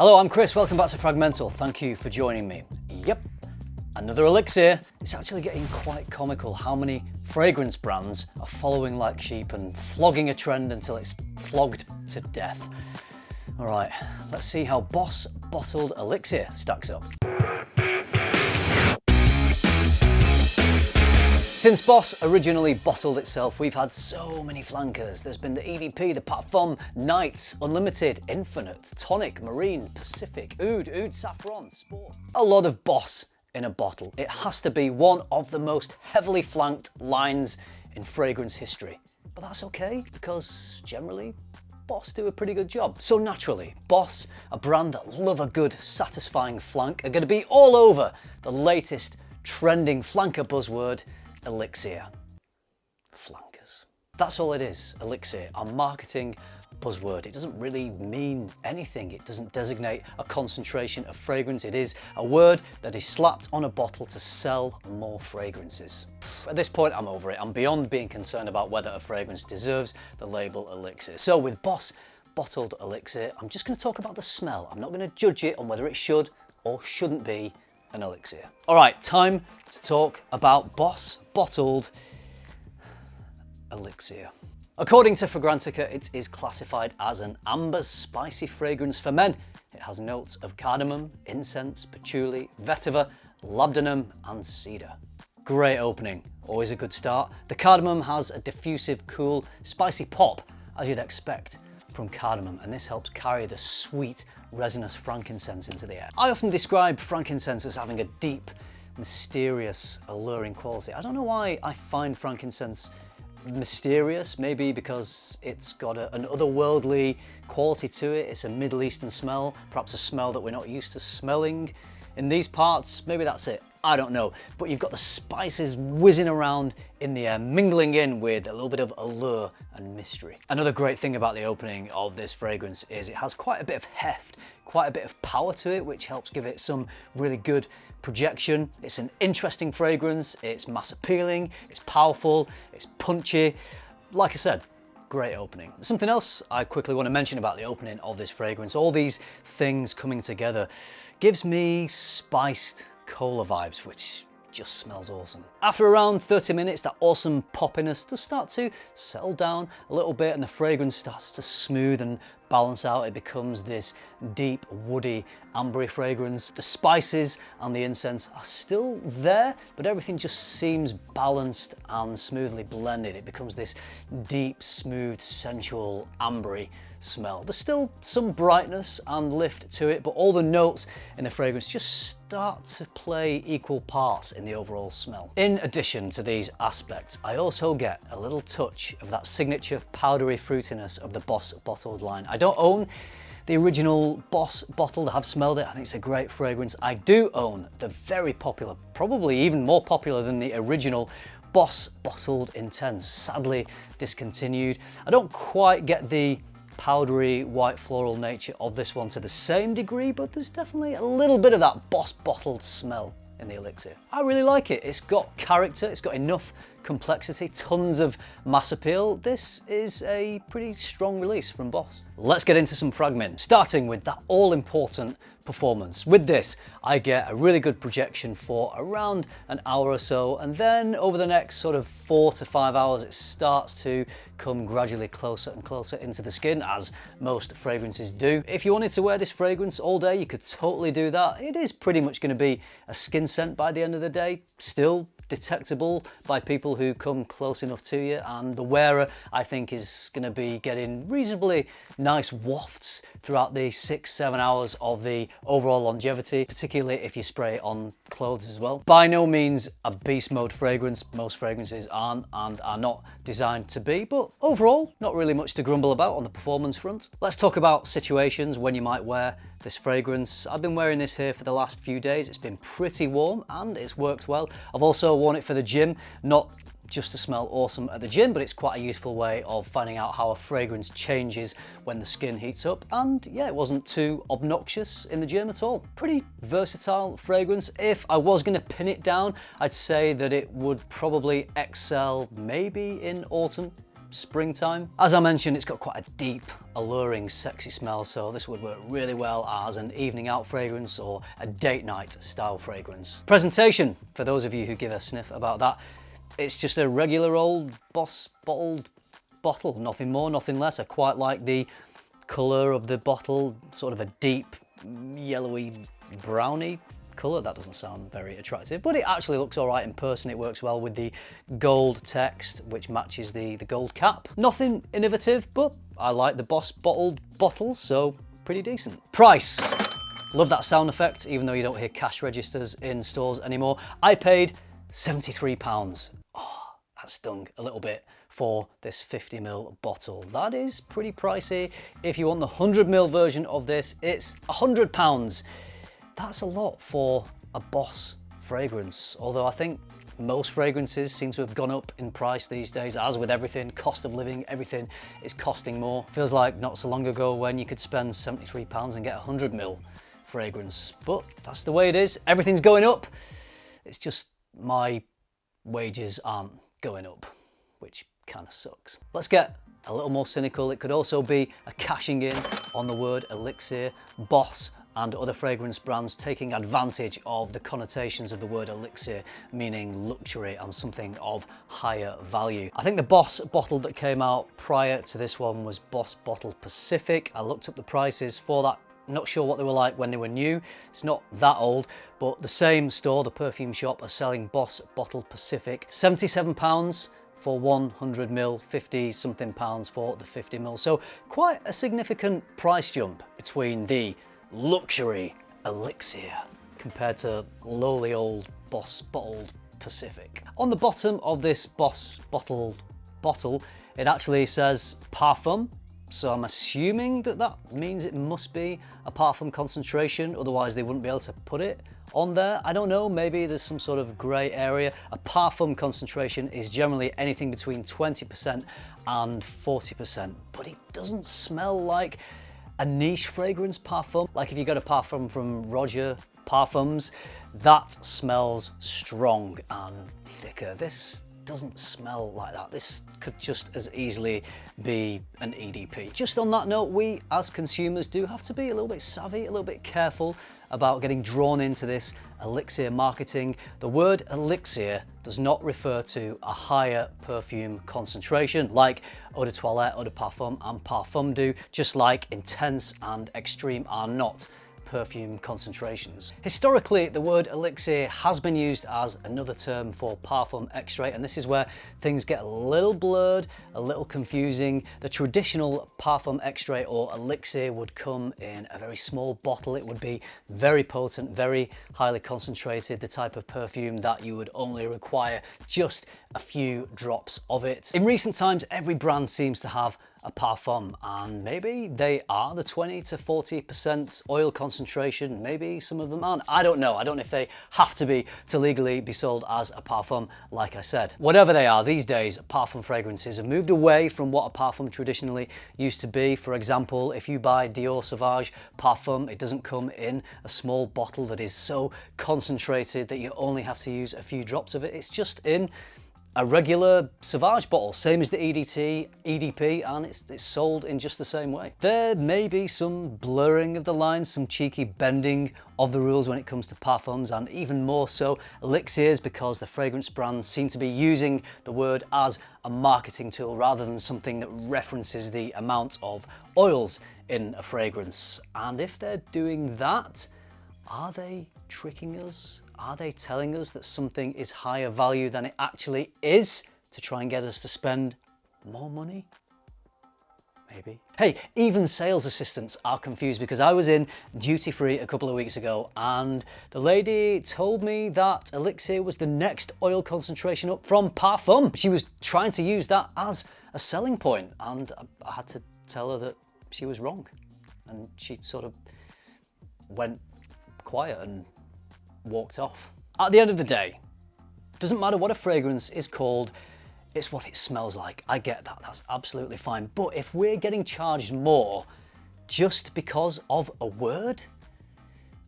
Hello, I'm Chris, welcome back to FRAG-MENTAL. Thank you for joining me. Yep, another elixir. It's actually getting quite comical how many fragrance brands are following like sheep and flogging a trend until it's flogged to death. All right, let's see how Boss Bottled Elixir stacks up. Since Boss originally bottled itself, we've had so many flankers. There's been the EDP, the Parfum, Nights, Unlimited, Infinite, Tonic, Marine, Pacific, Oud, Saffron, Sport. A lot of Boss in a bottle. It has to be one of the most heavily flanked lines in fragrance history. But that's okay, because generally, Boss do a pretty good job. So naturally, Boss, a brand that love a good, satisfying flank, are going to be all over the latest trending flanker buzzword, Elixir. Flankers. That's all it is, Elixir, a marketing buzzword. It doesn't really mean anything. It doesn't designate a concentration of fragrance. It is a word that is slapped on a bottle to sell more fragrances. At this point, I'm over it. I'm beyond being concerned about whether a fragrance deserves the label Elixir. So with Boss Bottled Elixir, I'm just going to talk about the smell. I'm not going to judge it on whether it should or shouldn't be an elixir. All right, time to talk about Boss Bottled Elixir. According to Fragrantica, it is classified as an amber spicy fragrance for men. It has notes of cardamom, incense, patchouli, vetiver, labdanum, and cedar. Great opening, always a good start. The cardamom has a diffusive, cool, spicy pop, as you'd expect from cardamom, and this helps carry the sweet, resinous frankincense into the air. I often describe frankincense as having a deep, mysterious, alluring quality. I don't know why I find frankincense mysterious, maybe because it's got an otherworldly quality to it. It's a Middle Eastern smell, perhaps a smell that we're not used to smelling in these parts. Maybe that's it. I don't know, but you've got the spices whizzing around in the air, mingling in with a little bit of allure and mystery. Another great thing about the opening of this fragrance is it has quite a bit of heft, quite a bit of power to it, which helps give it some really good projection. It's an interesting fragrance, it's mass appealing, it's powerful, it's punchy. Like I said, great opening. Something else I quickly want to mention about the opening of this fragrance, all these things coming together, gives me spiced cola vibes, which just smells awesome. After around 30 minutes, that awesome poppiness does start to settle down a little bit and the fragrance starts to smooth and balance out. It becomes this deep, woody, ambery fragrance. The spices and the incense are still there, but everything just seems balanced and smoothly blended. It becomes this deep, smooth, sensual, ambery smell. There's still some brightness and lift to it, but all the notes in the fragrance just start to play equal parts in the overall smell. In addition to these aspects, I also get a little touch of that signature powdery fruitiness of the Boss Bottled line. I don't own the original Boss Bottled. I have smelled it. I think it's a great fragrance. I do own the very popular, probably even more popular than the original Boss Bottled Intense, sadly discontinued. I don't quite get the powdery white floral nature of this one to the same degree, but there's definitely a little bit of that Boss Bottled smell in the elixir. I really like it. It's got character, it's got enough complexity, tons of mass appeal. This is a pretty strong release from Boss. Let's get into some fragment, starting with that all-important performance. With this, I get a really good projection for around an hour or so, and then over the next sort of 4 to 5 hours, it starts to come gradually closer and closer into the skin, as most fragrances do. If you wanted to wear this fragrance all day, you could totally do that. It is pretty much going to be a skin scent by the end of the day, still detectable by people who come close enough to you, and the wearer, I think, is going to be getting reasonably nice wafts throughout the 6-7 hours of the overall longevity, particularly if you spray it on clothes as well. By no means a beast mode fragrance. Most fragrances aren't and are not designed to be, but overall, not really much to grumble about on the performance front. Let's talk about situations when you might wear this fragrance. I've been wearing this here for the last few days. It's been pretty warm and it's worked well. I've also worn it for the gym, not just to smell awesome at the gym, but it's quite a useful way of finding out how a fragrance changes when the skin heats up. And yeah, it wasn't too obnoxious in the gym at all. Pretty versatile fragrance. If I was going to pin it down, I'd say that it would probably excel maybe in autumn, springtime. As I mentioned, it's got quite a deep, alluring, sexy smell, so this would work really well as an evening out fragrance or a date night style fragrance. Presentation, for those of you who give a sniff about that, it's just a regular old Boss bottled bottle, nothing more, nothing less. I quite like the colour of the bottle, sort of a deep, yellowy, browny colour. That doesn't sound very attractive, but it actually looks all right in person. It works well with the gold text, which matches the gold cap. Nothing innovative, but I like the Boss bottled bottles, so pretty decent. Price. Love that sound effect, even though you don't hear cash registers in stores anymore. I paid £73. Oh, that stung a little bit for this 50ml bottle. That is pretty pricey. If you want the 100ml version of this, it's £100. That's a lot for a Boss fragrance, although I think most fragrances seem to have gone up in price these days. As with everything, cost of living, everything is costing more. Feels like not so long ago when you could spend £73 and get a 100ml fragrance, but that's the way it is. Everything's going up. It's just my wages aren't going up, which kind of sucks. Let's get a little more cynical. It could also be a cashing in on the word elixir. Boss and other fragrance brands taking advantage of the connotations of the word elixir, meaning luxury and something of higher value. I think the Boss bottle that came out prior to this one was Boss Bottled Pacific. I looked up the prices for that. Not sure what they were like when they were new. It's not that old, but the same store, the perfume shop, are selling Boss Bottled Pacific. £77 for 100ml, 50 something pounds for the 50ml. So quite a significant price jump between the luxury elixir compared to lowly old Boss Bottled Pacific. On the bottom of this Boss Bottled bottle, it actually says parfum. So I'm assuming that that means it must be a parfum concentration, otherwise they wouldn't be able to put it on there. I don't know, maybe there's some sort of grey area. A parfum concentration is generally anything between 20% and 40%, but it doesn't smell like a niche fragrance parfum. Like if you got a parfum from Roger Parfums, that smells strong and thicker. This doesn't smell like that. This could just as easily be an EDP. Just on that note, we as consumers do have to be a little bit savvy, a little bit careful about getting drawn into this elixir marketing. The word elixir does not refer to a higher perfume concentration like eau de toilette, eau de parfum and parfum do, just like intense and extreme are not perfume concentrations. Historically, the word elixir has been used as another term for parfum extrait, and this is where things get a little blurred, a little confusing. The traditional parfum extrait or elixir would come in a very small bottle. It would be very potent, very highly concentrated, the type of perfume that you would only require just a few drops of it. In recent times, every brand seems to have a parfum, and maybe they are the 20 to 40% oil concentration, maybe some of them aren't. I don't know. I don't know if they have to be to legally be sold as a parfum, like I said. Whatever they are, these days parfum fragrances have moved away from what a parfum traditionally used to be. For example, if you buy Dior Sauvage parfum, it doesn't come in a small bottle that is so concentrated that you only have to use a few drops of it. It's just in a regular Sauvage bottle, same as the EDP, and it's sold in just the same way. There may be some blurring of the lines, some cheeky bending of the rules when it comes to parfums, and even more so elixirs, because the fragrance brands seem to be using the word as a marketing tool rather than something that references the amount of oils in a fragrance. And if they're doing that, are they tricking us? Are they telling us that something is higher value than it actually is to try and get us to spend more money? Maybe. Hey, even sales assistants are confused, because I was in duty free a couple of weeks ago and the lady told me that elixir was the next oil concentration up from parfum. She was trying to use that as a selling point, and I had to tell her that she was wrong, and she sort of went quiet and walked off. At the end of the day, doesn't matter what a fragrance is called, it's what it smells like. I get that, that's absolutely fine. But if we're getting charged more just because of a word,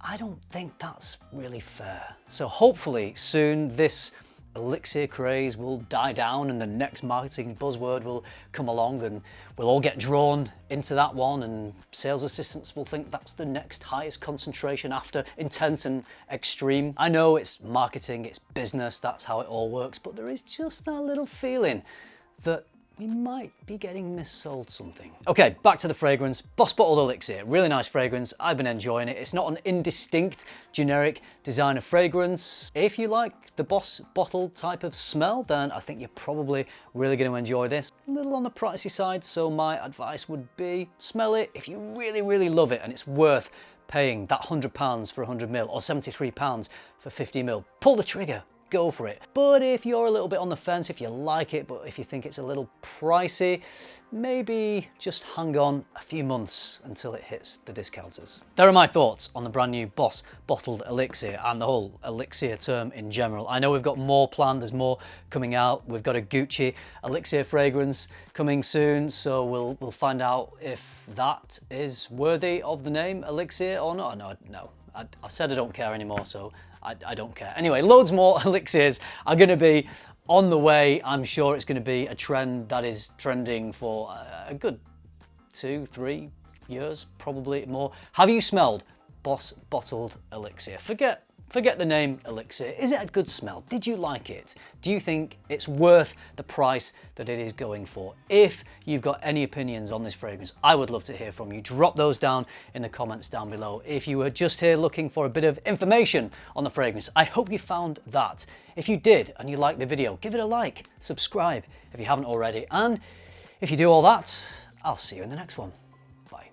I don't think that's really fair. So hopefully soon this Elixir craze will die down and the next marketing buzzword will come along and we'll all get drawn into that one, and sales assistants will think that's the next highest concentration after intense and extreme. I know it's marketing, it's business, that's how it all works, but there is just that little feeling that we might be getting missold something. Okay, back to the fragrance. Boss Bottled Elixir, really nice fragrance. I've been enjoying it. It's not an indistinct, generic designer fragrance. If you like the Boss Bottled type of smell, then I think you're probably really going to enjoy this. A little on the pricey side, so my advice would be smell it if you really, really love it and it's worth paying that £100 for 100ml or £73 for 50ml. Pull the trigger. Go for it. But if you're a little bit on the fence, if you like it, but if you think it's a little pricey, maybe just hang on a few months until it hits the discounters. There are my thoughts on the brand new Boss Bottled Elixir and the whole Elixir term in general. I know we've got more planned, there's more coming out. We've got a Gucci Elixir fragrance coming soon, so we'll find out if that is worthy of the name Elixir or not. No. I said I don't care anymore, so I don't care. Anyway, loads more elixirs are going to be on the way. I'm sure it's going to be a trend that is trending for a good 2-3 years, probably more. Have you smelled Boss Bottled Elixir? Forget the name Elixir. Is it a good smell? Did you like it? Do you think it's worth the price that it is going for? If you've got any opinions on this fragrance, I would love to hear from you. Drop those down in the comments down below. If you were just here looking for a bit of information on the fragrance, I hope you found that. If you did and you liked the video, give it a like, subscribe if you haven't already. And if you do all that, I'll see you in the next one. Bye.